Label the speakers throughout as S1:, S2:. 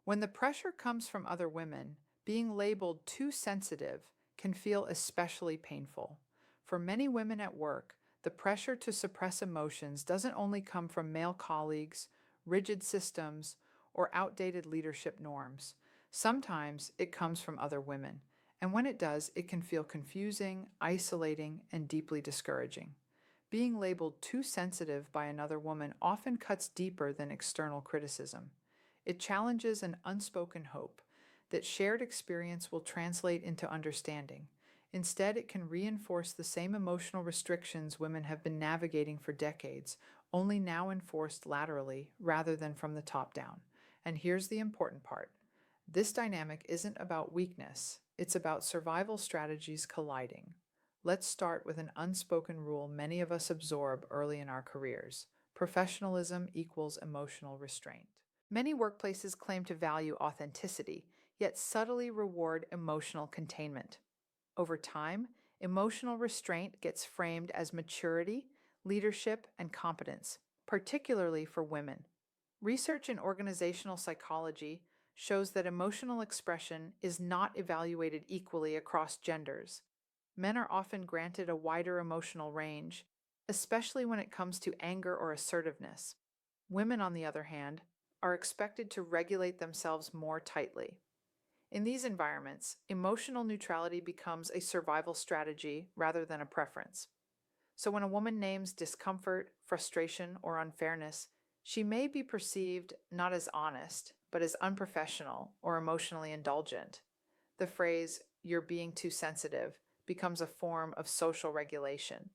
S1: When the pressure comes from other women, being labeled too sensitive can feel especially painful. For many women at work, the pressure to suppress emotions doesn't only come from male colleagues, rigid systems, or outdated leadership norms. Sometimes it comes from other women, and when it does, it can feel confusing, isolating, and deeply discouraging. Being labeled too sensitive by another woman often cuts deeper than external criticism. It challenges an unspoken hope that shared experience will translate into understanding. Instead, it can reinforce the same emotional restrictions women have been navigating for decades, only now enforced laterally rather than from the top down. And here's the important part. This dynamic isn't about weakness, it's about survival strategies colliding. Let's start with an unspoken rule many of us absorb early in our careers. Professionalism equals emotional restraint. Many workplaces claim to value authenticity, yet subtly reward emotional containment. Over time, emotional restraint gets framed as maturity, leadership, and competence, particularly for women. Research in organizational psychology shows that emotional expression is not evaluated equally across genders. Men are often granted a wider emotional range, especially when it comes to anger or assertiveness. Women, on the other hand, are expected to regulate themselves more tightly. In these environments, emotional neutrality becomes a survival strategy rather than a preference. So when a woman names discomfort, frustration, or unfairness, she may be perceived not as honest, but as unprofessional or emotionally indulgent. The phrase, "you're being too sensitive," becomes a form of social regulation.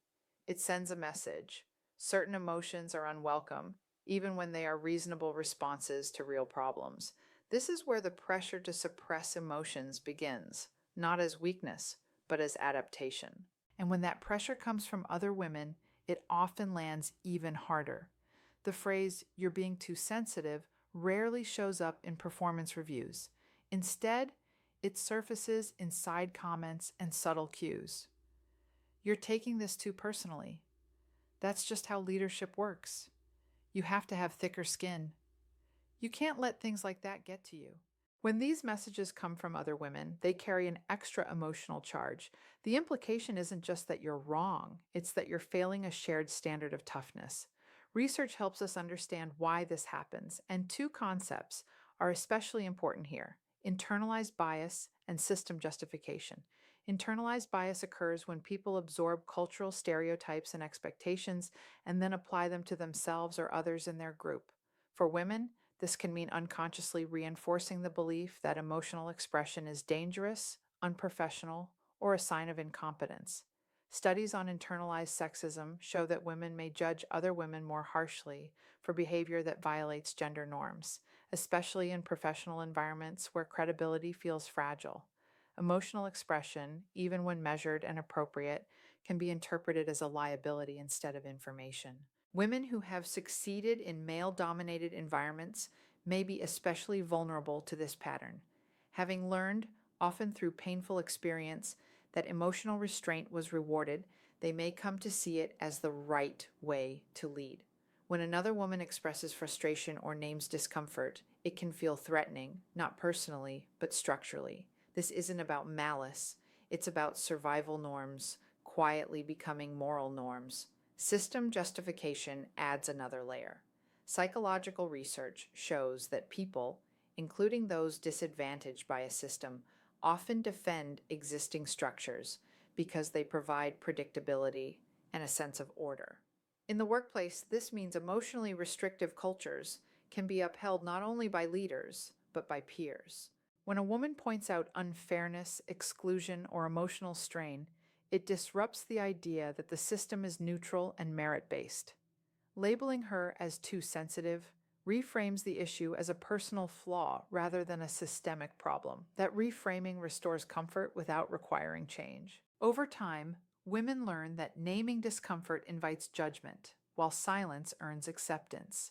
S1: It sends a message. Certain emotions are unwelcome, even when they are reasonable responses to real problems. This is where the pressure to suppress emotions begins, not as weakness, but as adaptation. And when that pressure comes from other women, it often lands even harder. The phrase, "you're being too sensitive," rarely shows up in performance reviews. Instead, it surfaces in side comments and subtle cues. "You're taking this too personally. That's just how leadership works. You have to have thicker skin. You can't let things like that get to you." When these messages come from other women, they carry an extra emotional charge. The implication isn't just that you're wrong, it's that you're failing a shared standard of toughness. Research helps us understand why this happens, and two concepts are especially important here: internalized bias and system justification. Internalized bias occurs when people absorb cultural stereotypes and expectations and then apply them to themselves or others in their group. For women, this can mean unconsciously reinforcing the belief that emotional expression is dangerous, unprofessional, or a sign of incompetence. Studies on internalized sexism show that women may judge other women more harshly for behavior that violates gender norms, especially in professional environments where credibility feels fragile. Emotional expression, even when measured and appropriate, can be interpreted as a liability instead of information. Women who have succeeded in male-dominated environments may be especially vulnerable to this pattern. Having learned, often through painful experience, that emotional restraint was rewarded, they may come to see it as the right way to lead. When another woman expresses frustration or names discomfort, it can feel threatening, not personally, but structurally. This isn't about malice, it's about survival norms quietly becoming moral norms. System justification adds another layer. Psychological research shows that people, including those disadvantaged by a system, often defend existing structures because they provide predictability and a sense of order. In the workplace, this means emotionally restrictive cultures can be upheld not only by leaders, but by peers. When a woman points out unfairness, exclusion, or emotional strain, it disrupts the idea that the system is neutral and merit-based. Labeling her as too sensitive reframes the issue as a personal flaw rather than a systemic problem. That reframing restores comfort without requiring change. Over time, women learn that naming discomfort invites judgment, while silence earns acceptance.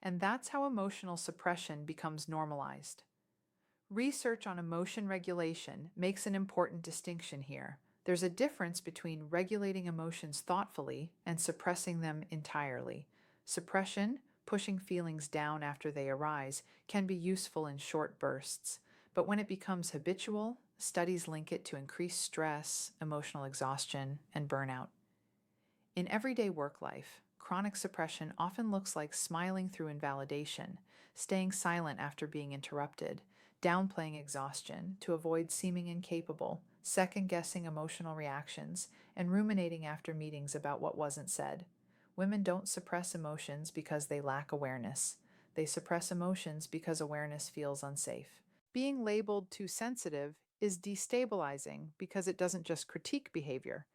S1: And that's how emotional suppression becomes normalized. Research on emotion regulation makes an important distinction here. There's a difference between regulating emotions thoughtfully and suppressing them entirely. Suppression Pushing feelings down after they arise can be useful in short bursts, but when it becomes habitual, studies link it to increased stress, emotional exhaustion, and burnout. In everyday work life, chronic suppression often looks like smiling through invalidation, staying silent after being interrupted, downplaying exhaustion to avoid seeming incapable, second guessing emotional reactions, and ruminating after meetings about what wasn't said. Women don't suppress emotions because they lack awareness. They suppress emotions because awareness feels unsafe. Being labeled too sensitive is destabilizing because it doesn't just critique behavior.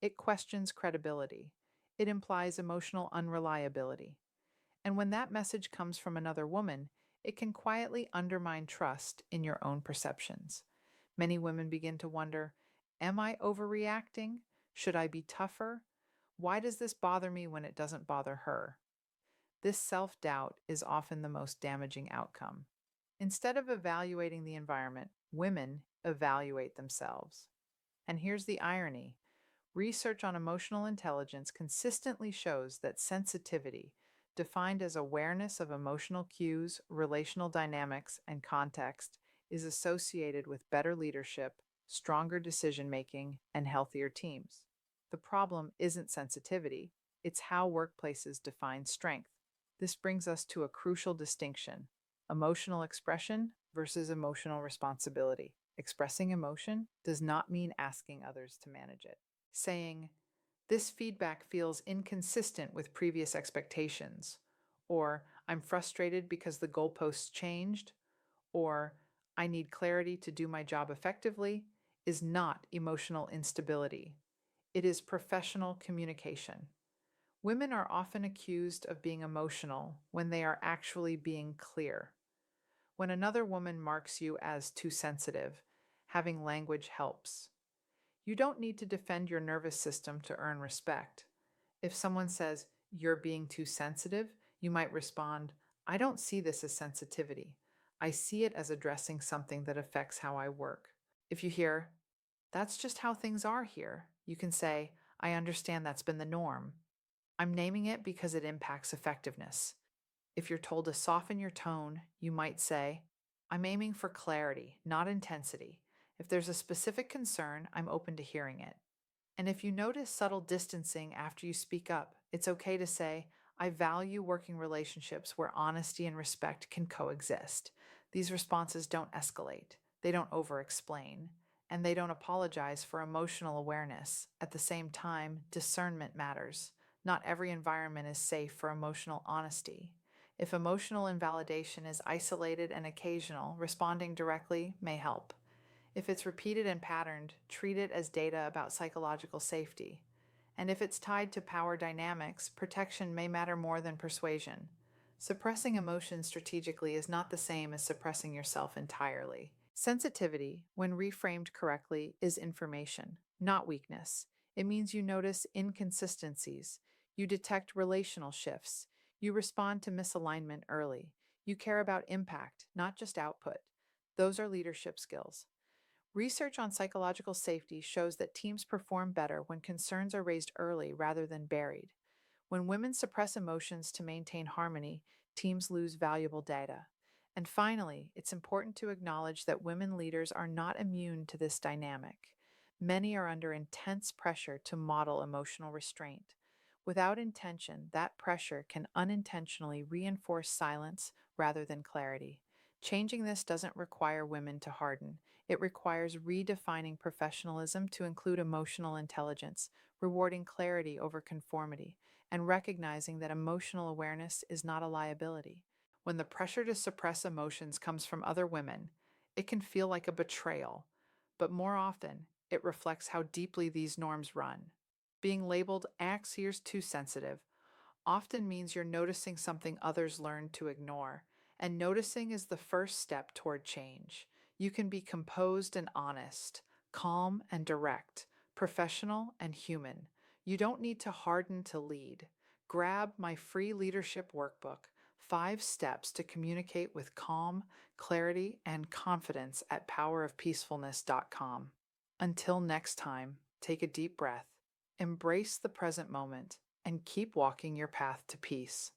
S1: It questions credibility. It implies emotional unreliability. And when that message comes from another woman, it can quietly undermine trust in your own perceptions. Many women begin to wonder, am I overreacting? Should I be tougher? Why does this bother me when it doesn't bother her? This self-doubt is often the most damaging outcome. Instead of evaluating the environment, women evaluate themselves. And here's the irony. Research on emotional intelligence consistently shows that sensitivity, defined as awareness of emotional cues, relational dynamics, and context, is associated with better leadership, stronger decision making, and healthier teams. The problem isn't sensitivity, it's how workplaces define strength. This brings us to a crucial distinction: emotional expression versus emotional responsibility. Expressing emotion does not mean asking others to manage it. Saying, "This feedback feels inconsistent with previous expectations," or "I'm frustrated because the goalposts changed," or "I need clarity to do my job effectively," is not emotional instability. It is professional communication. Women are often accused of being emotional when they are actually being clear. When another woman marks you as too sensitive, having language helps. You don't need to defend your nervous system to earn respect. If someone says, "You're being too sensitive," you might respond, "I don't see this as sensitivity. I see it as addressing something that affects how I work." If you hear, "That's just how things are here," you can say, "I understand that's been the norm. I'm naming it because it impacts effectiveness." If you're told to soften your tone, you might say, "I'm aiming for clarity, not intensity. If there's a specific concern, I'm open to hearing it." And if you notice subtle distancing after you speak up, it's okay to say, "I value working relationships where honesty and respect can coexist." These responses don't escalate, they don't over-explain, and they don't apologize for emotional awareness. At the same time, discernment matters. Not every environment is safe for emotional honesty. If emotional invalidation is isolated and occasional, responding directly may help. If it's repeated and patterned, treat it as data about psychological safety. And if it's tied to power dynamics, protection may matter more than persuasion. Suppressing emotions strategically is not the same as suppressing yourself entirely. Sensitivity, when reframed correctly, is information, not weakness. It means you notice inconsistencies, you detect relational shifts, you respond to misalignment early, you care about impact, not just output. Those are leadership skills. Research on psychological safety shows that teams perform better when concerns are raised early rather than buried. When women suppress emotions to maintain harmony, teams lose valuable data. And finally, it's important to acknowledge that women leaders are not immune to this dynamic. Many are under intense pressure to model emotional restraint. Without intention, that pressure can unintentionally reinforce silence rather than clarity. Changing this doesn't require women to harden. It requires redefining professionalism to include emotional intelligence, rewarding clarity over conformity, and recognizing that emotional awareness is not a liability. When the pressure to suppress emotions comes from other women, it can feel like a betrayal, but more often, it reflects how deeply these norms run. Being labeled "Axe, here's too sensitive" often means you're noticing something others learned to ignore, and noticing is the first step toward change. You can be composed and honest, calm and direct, professional and human. You don't need to harden to lead. Grab my free leadership workbook, 5 Steps to Communicate with Calm, Clarity, and Confidence at powerofpeacefulness.com. Until next time, take a deep breath, embrace the present moment, and keep walking your path to peace.